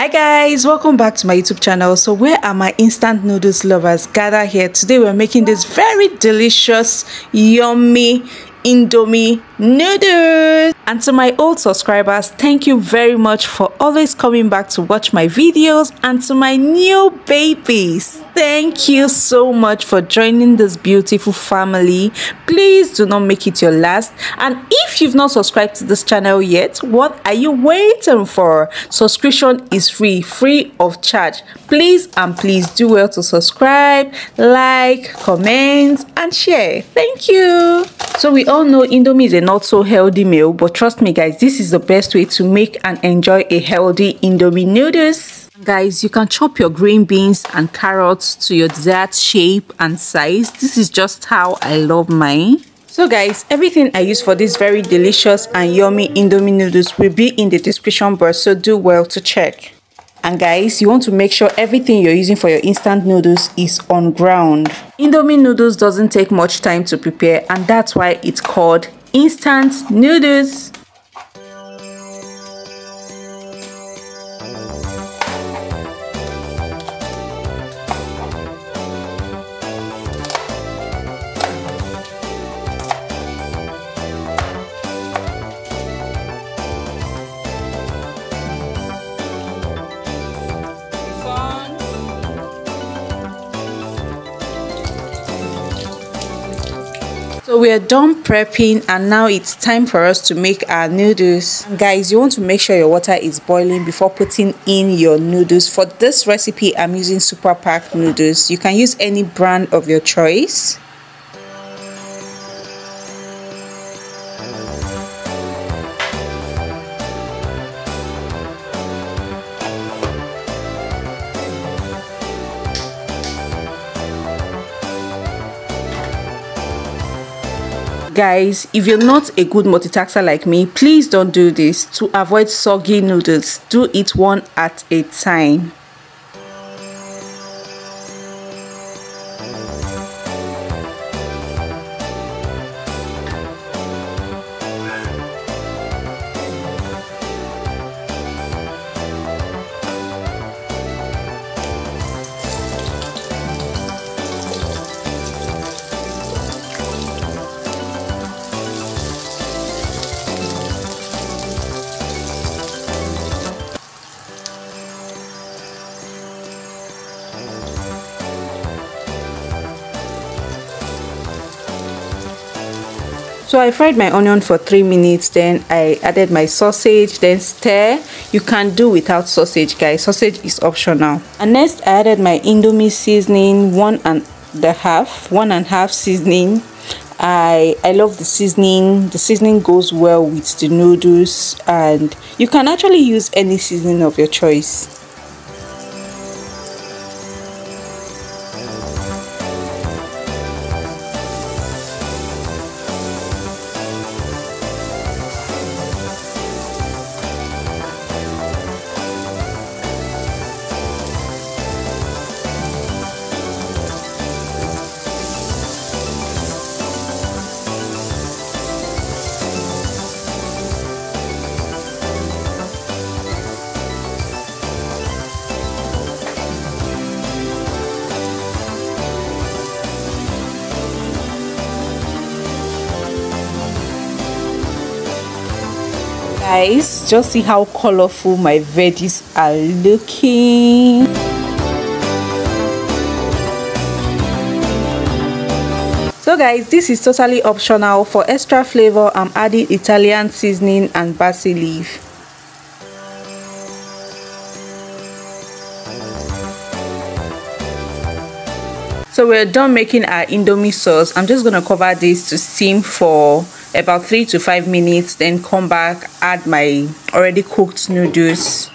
Hi guys, welcome back to my YouTube channel. So where are my instant noodles lovers? Gather here. Today we're making this very delicious, yummy Indomie noodles. And to my old subscribers, thank you very much for always coming back to watch my videos. And to my new babies, thank you so much for joining this beautiful family. Please do not make it your last. And if you've not subscribed to this channel yet, what are you waiting for? Subscription is free of charge. Please do well to subscribe, like, comment and share. Thank you. So we all know Indomie is a not so healthy meal, but trust me guys, this is the best way to make and enjoy a healthy Indomie noodles. Guys, you can chop your green beans and carrots to your desired shape and size. This is just how I love mine. So guys, everything I use for this very delicious and yummy Indomie noodles will be in the description box, so do well to check. And guys, you want to make sure everything you're using for your instant noodles is on ground. Indomie noodles doesn't take much time to prepare, and that's why it's called instant noodles. So we are done prepping, and now it's time for us to make our noodles. And guys, you want to make sure your water is boiling before putting in your noodles. For this recipe, I'm using Super Pack noodles. You can use any brand of your choice. Guys, if you're not a good multitasker like me, please don't do this. To avoid soggy noodles, do it one at a time. So I fried my onion for 3 minutes, then I added my sausage, then stir. You can do without sausage guys, sausage is optional. And next I added my Indomie seasoning, one and a half seasoning. I love the seasoning goes well with the noodles, and you can actually use any seasoning of your choice. Guys, just see how colorful my veggies are looking. So guys, this is totally optional. For extra flavor, I'm adding Italian seasoning and basil leaf. So we're done making our Indomie sauce. I'm just gonna cover this to steam for about 3 to 5 minutes, then come back, add my already cooked noodles.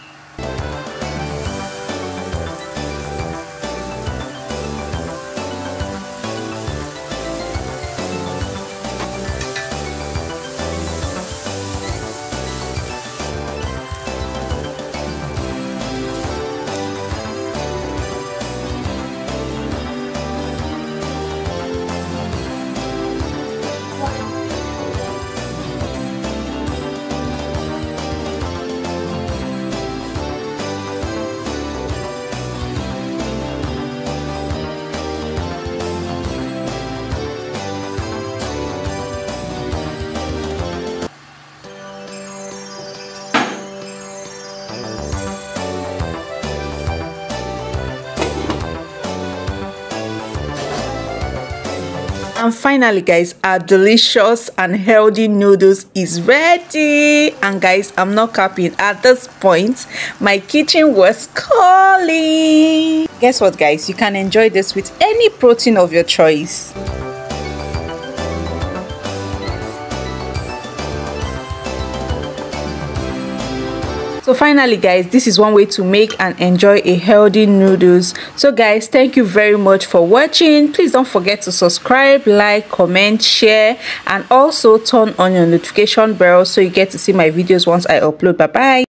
And finally guys, our delicious and healthy noodles is ready. And guys, I'm not capping, at this point my kitchen was calling. Guess what guys, you can enjoy this with any protein of your choice. So finally guys, this is one way to make and enjoy a healthy noodles. So guys, thank you very much for watching. Please don't forget to subscribe, like, comment, share, and also turn on your notification bell so you get to see my videos once I upload. Bye bye.